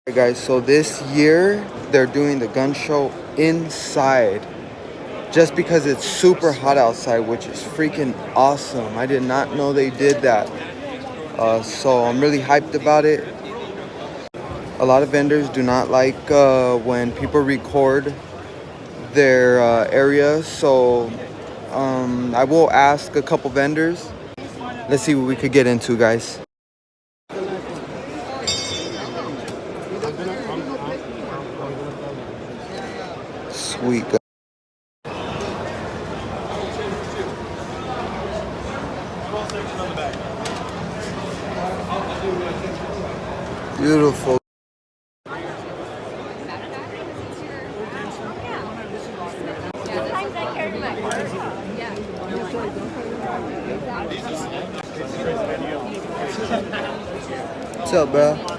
Hey guys, so this year they're doing the gun show inside just because it's super hot outside, which is freaking awesome. I did not know they did that. So I'm really hyped about it. A lot of vendors do not like when people record their area, so I will ask a couple vendors. Let's see what we could get into, guys. Sweet. Beautiful. What's up, bro?